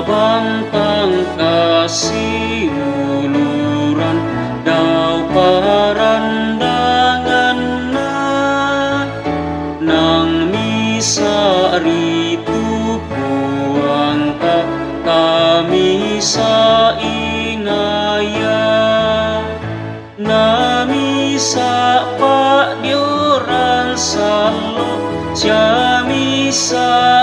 bantang kasih uluran daw parandangan na nang misa rito puang ka kami sa inaya na misa pa dioran salo siya misa